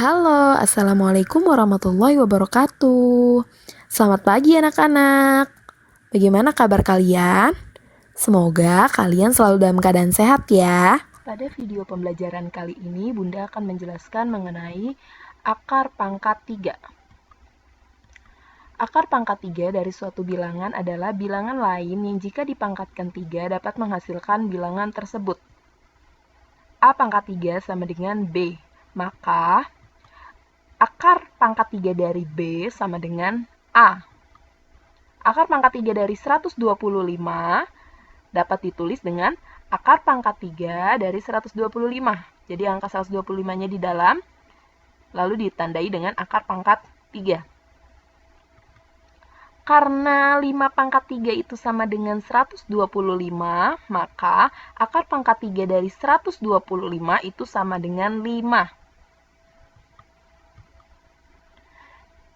Halo, Assalamualaikum warahmatullahi wabarakatuh. Selamat pagi anak-anak. Bagaimana kabar kalian? Semoga kalian selalu dalam keadaan sehat ya. Pada video pembelajaran kali ini, Bunda akan menjelaskan mengenai akar pangkat 3. Akar pangkat 3 dari suatu bilangan adalah bilangan lain yang jika dipangkatkan 3 dapat menghasilkan bilangan tersebut. A pangkat 3 sama dengan B. Maka akar pangkat 3 dari B sama dengan A. Akar pangkat 3 dari 125 dapat ditulis dengan akar pangkat 3 dari 125. Jadi angka 125-nya di dalam, lalu ditandai dengan akar pangkat 3. Karena 5 pangkat 3 itu sama dengan 125, maka akar pangkat 3 dari 125 itu sama dengan 5.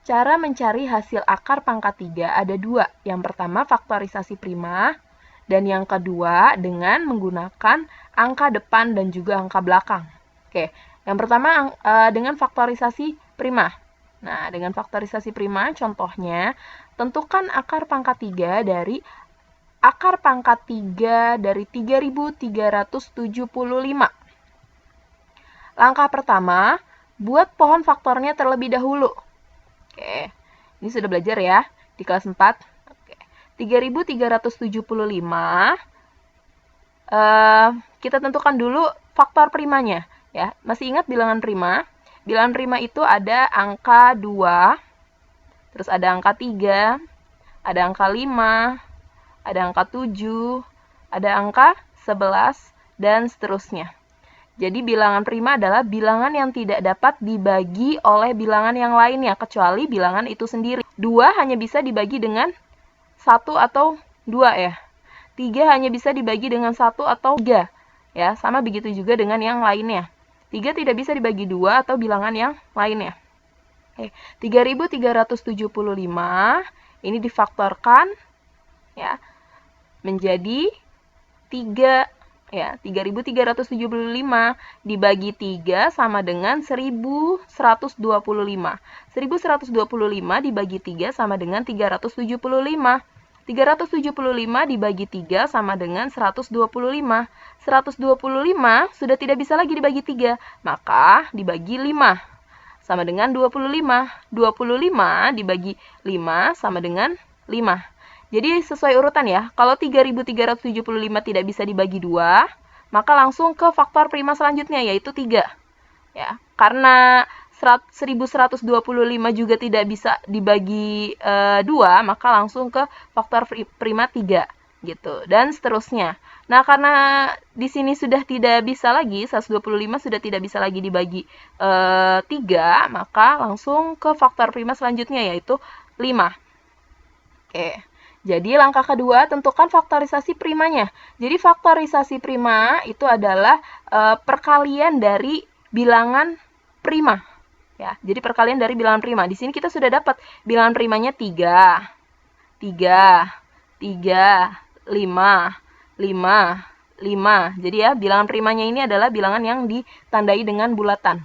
Cara mencari hasil akar pangkat 3 ada dua. Yang pertama faktorisasi prima, dan yang kedua dengan menggunakan angka depan dan juga angka belakang. Oke, yang pertama dengan faktorisasi prima. Nah, dengan faktorisasi prima, contohnya, tentukan akar pangkat 3 dari akar pangkat 3 dari 3.375. Langkah pertama, buat pohon faktornya terlebih dahulu. Oke, ini sudah belajar ya di kelas 4. Oke, 3.375. Kita tentukan dulu faktor primanya. Ya, masih ingat bilangan prima? Bilangan prima itu ada angka 2, terus ada angka 3, ada angka 5, ada angka 7, ada angka 11, dan seterusnya. Jadi bilangan prima adalah bilangan yang tidak dapat dibagi oleh bilangan yang lainnya, kecuali bilangan itu sendiri. 2 hanya bisa dibagi dengan 1 atau 2 ya. 3 hanya bisa dibagi dengan 1 atau 3. Ya, sama begitu juga dengan yang lainnya. 3 tidak bisa dibagi 2 atau bilangan yang lainnya. Oke, 3.375 ini difaktorkan ya menjadi 3. Ya, 3.375 dibagi 3 sama dengan 1.125. 1.125 dibagi 3 sama dengan 375. 375 dibagi 3 sama dengan 125. 125 sudah tidak bisa lagi dibagi 3, maka dibagi 5 sama dengan 25. 25 dibagi 5 sama dengan 5. Jadi sesuai urutan ya, kalau 3.375 tidak bisa dibagi 2, maka langsung ke faktor prima selanjutnya, yaitu 3. Ya, karena 1.125 juga tidak bisa dibagi 2, maka langsung ke faktor prima 3. Gitu, dan seterusnya. Nah, karena di sini sudah tidak bisa lagi, 125 sudah tidak bisa lagi dibagi 3, maka langsung ke faktor prima selanjutnya, yaitu 5. Oke. Jadi langkah kedua, tentukan faktorisasi primanya. Jadi faktorisasi prima itu adalah perkalian dari bilangan prima. Ya, jadi perkalian dari bilangan prima. Di sini kita sudah dapat bilangan primanya 3, 3, 3, 5, 5, 5. Jadi ya, bilangan primanya ini adalah bilangan yang ditandai dengan bulatan.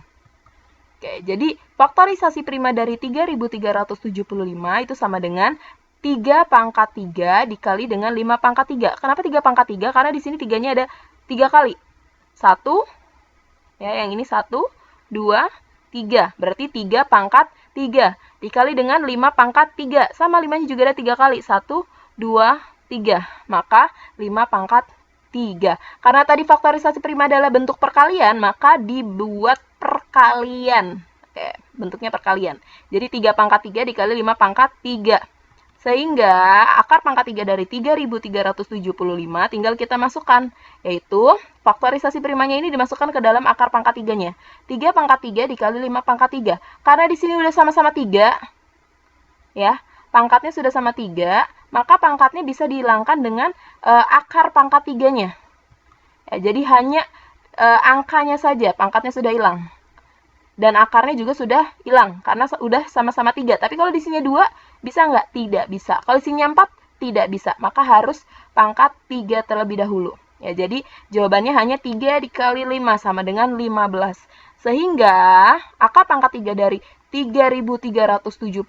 Oke, jadi faktorisasi prima dari 3.375 itu sama dengan 3 pangkat 3 dikali dengan 5 pangkat 3. Kenapa 3 pangkat 3? Karena di sini 3-nya ada 3 kali. 1, ya yang ini 1, 2, 3. Berarti 3 pangkat 3 dikali dengan 5 pangkat 3. Sama 5-nya juga ada 3 kali. 1, 2, 3. Maka 5 pangkat 3. Karena tadi faktorisasi prima adalah bentuk perkalian, maka dibuat perkalian. Oke, bentuknya perkalian. Jadi 3 pangkat 3 dikali 5 pangkat 3. Sehingga akar pangkat 3 dari 3.375 tinggal kita masukkan, yaitu faktorisasi primanya ini dimasukkan ke dalam akar pangkat 3-nya. 3 pangkat 3 dikali 5 pangkat 3. Karena di sini udah sama-sama 3, ya, pangkatnya sudah sama 3, maka pangkatnya bisa dihilangkan dengan akar pangkat 3-nya. Ya, jadi hanya angkanya saja, pangkatnya sudah hilang. Dan akarnya juga sudah hilang karena sudah sama-sama 3. Tapi kalau di sini 2, bisa nggak? Tidak bisa. Kalau di sini 4, tidak bisa. Maka harus pangkat 3 terlebih dahulu. Ya, jadi jawabannya hanya 3 dikali 5 sama dengan 15. Sehingga akar pangkat 3 dari 3.375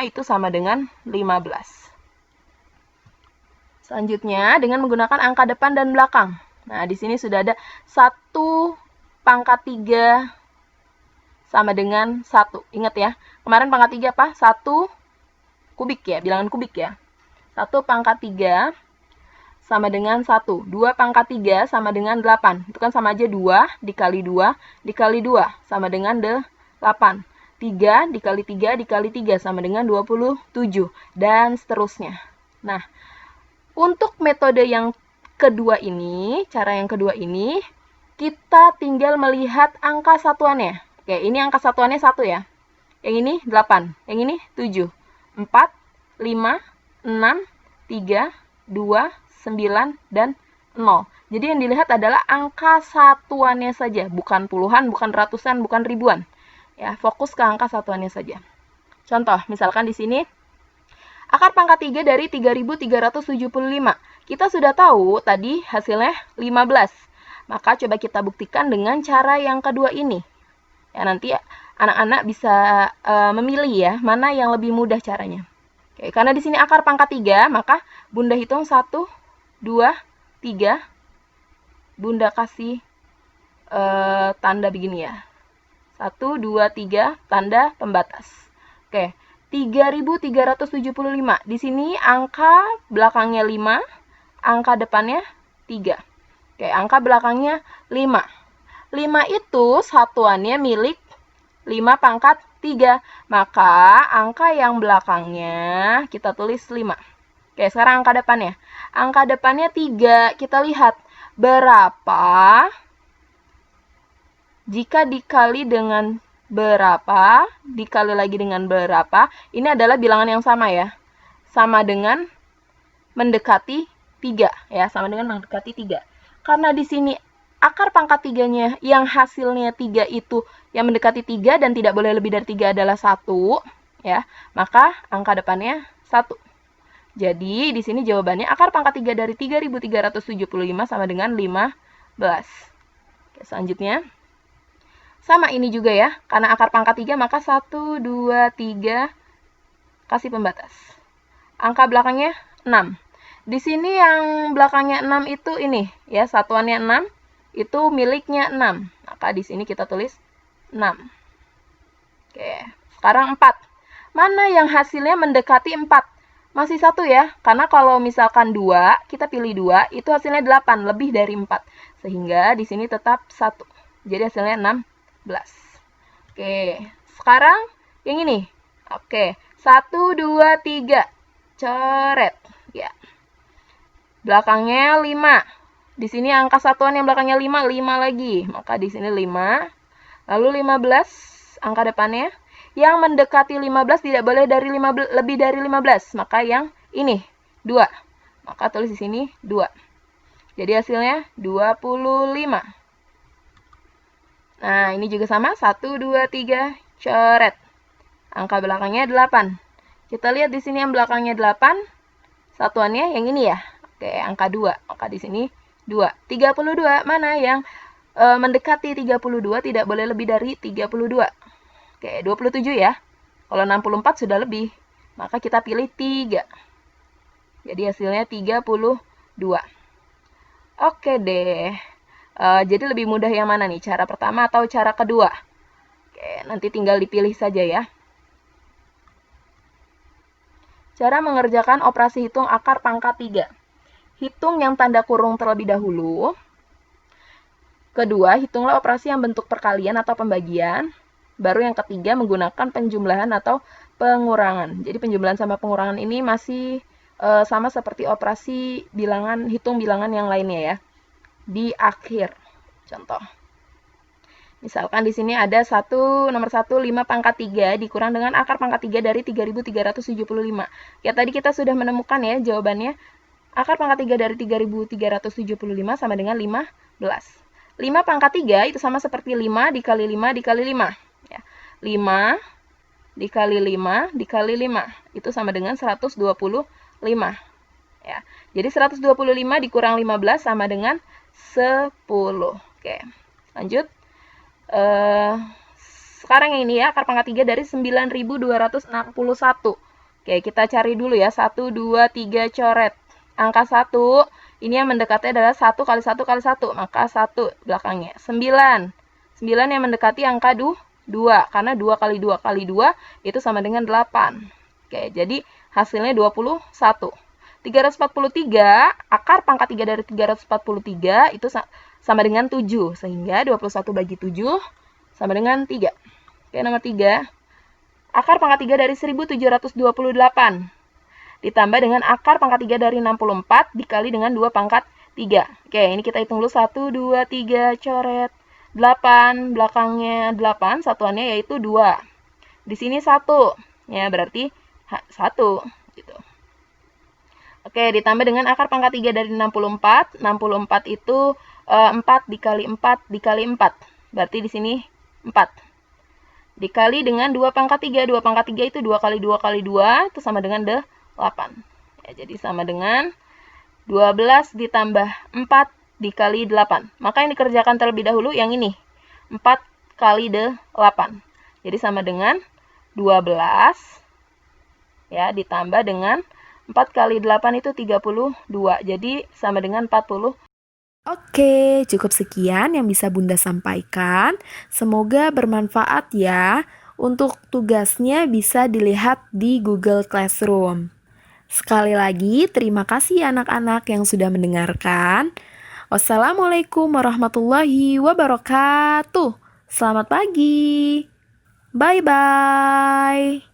itu sama dengan 15. Selanjutnya, dengan menggunakan angka depan dan belakang. Nah, di sini sudah ada 1 pangkat 3 sama dengan 1. Ingat ya, kemarin pangkat 3 apa? 1 kubik ya, bilangan kubik ya. 1 pangkat 3 sama dengan 1. 2 pangkat 3 sama dengan 8. Itu kan sama aja 2 dikali 2 dikali 2 sama dengan 8. 3 dikali 3 dikali 3 sama dengan 27. Dan seterusnya. Nah, untuk metode yang kedua ini, cara yang kedua ini, kita tinggal melihat angka satuannya. Oke, ini angka satuannya 1 ya. Yang ini 8, yang ini 7. 4, 5, 6, 3, 2, 9, dan 0. Jadi yang dilihat adalah angka satuannya saja, bukan puluhan, bukan ratusan, bukan ribuan. Ya, fokus ke angka satuannya saja. Contoh, misalkan di sini akar pangkat 3 dari 3.375. Kita sudah tahu tadi hasilnya 15. Maka coba kita buktikan dengan cara yang kedua ini. Ya, nanti anak-anak bisa memilih ya, mana yang lebih mudah caranya. Oke, karena di sini akar pangkat 3, maka Bunda hitung 1, 2, 3. Bunda kasih tanda begini ya. 1, 2, 3, tanda pembatas. Oke, 3.375. Di sini angka belakangnya 5, angka depannya 3. Oke, angka belakangnya 5. 5 itu satuannya milik 5 pangkat 3. Maka angka yang belakangnya kita tulis 5. Oke, sekarang angka depannya. Angka depannya 3. Kita lihat berapa jika dikali dengan berapa, dikali lagi dengan berapa, ini adalah bilangan yang sama ya. Sama dengan mendekati 3 ya, sama dengan mendekati 3. Karena di sini akar pangkat 3-nya yang hasilnya 3 itu yang mendekati 3 dan tidak boleh lebih dari 3 adalah 1 ya, maka angka depannya 1. Jadi di sini jawabannya akar pangkat 3 dari 3.375 sama dengan 15. Oke, selanjutnya sama ini juga ya, karena akar pangkat 3 maka 1, 2, 3 kasih pembatas. Angka belakangnya 6. Di sini yang belakangnya 6 itu ini ya, satuannya 6 itu miliknya 6. Maka di sini kita tulis 6. Oke, sekarang 4. Mana yang hasilnya mendekati 4? Masih 1 ya, karena kalau misalkan 2, kita pilih 2, itu hasilnya 8, lebih dari 4. Sehingga di sini tetap 1. Jadi hasilnya 16. Oke, sekarang yang ini. Oke, 1, 2, 3. Coret. Ya. Belakangnya 5. Di sini angka satuan yang belakangnya 5, 5 lagi. Maka di sini 5. Lalu 15, angka depannya. Yang mendekati 15 tidak boleh dari 15, lebih dari 15. Maka yang ini, 2. Maka tulis di sini 2. Jadi hasilnya 25. Nah, ini juga sama. 1, 2, 3, coret. Angka belakangnya 8. Kita lihat di sini yang belakangnya 8. Satuannya yang ini ya. Oke, angka 2. Maka di sini 2. 32. Mana yang mendekati 32 tidak boleh lebih dari 32. Oke, 27 ya. Kalau 64 sudah lebih. Maka kita pilih 3. Jadi hasilnya 32. Oke deh. Jadi lebih mudah yang mana nih? Cara pertama atau cara kedua? Oke, nanti tinggal dipilih saja ya. Cara mengerjakan operasi hitung akar pangkat 3. Hitung yang tanda kurung terlebih dahulu. Kedua, hitunglah operasi yang bentuk perkalian atau pembagian. Baru yang ketiga, menggunakan penjumlahan atau pengurangan. Jadi penjumlahan sama pengurangan ini masih sama seperti operasi bilangan, hitung bilangan yang lainnya ya. Di akhir. Contoh. Misalkan di sini ada nomor 1, 5 pangkat 3 dikurang dengan akar pangkat 3 dari 3.375. Ya, tadi kita sudah menemukan ya jawabannya. Akar pangkat 3 dari 3.375 sama dengan 15. 5 pangkat 3 itu sama seperti 5 dikali 5 dikali 5. Ya. 5 dikali 5 dikali 5. Itu sama dengan 125. Ya. Jadi 125 dikurang 15 sama dengan 10. Oke, lanjut. eh, sekarang yang ini ya, akar pangkat 3 dari 9.261. Oke, kita cari dulu ya. 1, 2, 3, coret. Angka 1, ini yang mendekati adalah 1 kali 1 kali 1. Maka 1 belakangnya. 9. 9 yang mendekati angka 2. Karena 2 kali 2 kali 2 itu sama dengan 8. Oke, jadi hasilnya 21. 343, akar pangkat 3 dari 343 itu sama dengan 7. Sehingga 21 bagi 7 sama dengan 3. Oke, nomor 3. Akar pangkat 3 dari 1728 ditambah dengan akar pangkat 3 dari 64 dikali dengan 2 pangkat 3. Oke, ini kita hitung dulu. 1, 2, 3, coret. 8, belakangnya 8, satuannya yaitu 2. Di sini 1. Ya, berarti 1 gitu. Oke, ditambah dengan akar pangkat 3 dari 64. 64 itu 4 dikali 4 dikali 4. Berarti di sini 4. Dikali dengan 2 pangkat 3. 2 pangkat 3 itu 2 kali 2 kali 2. Itu sama dengan 8. Ya, jadi sama dengan 12 ditambah 4 dikali 8. Maka yang dikerjakan terlebih dahulu yang ini. 4 kali 8. Jadi sama dengan 12. Ya, ditambah dengan 4 kali 8 itu 32. Jadi sama dengan 40. Oke, cukup sekian yang bisa Bunda sampaikan. Semoga bermanfaat ya. Untuk tugasnya bisa dilihat di Google Classroom. Sekali lagi, terima kasih anak-anak yang sudah mendengarkan. Wassalamualaikum warahmatullahi wabarakatuh. Selamat pagi. Bye-bye.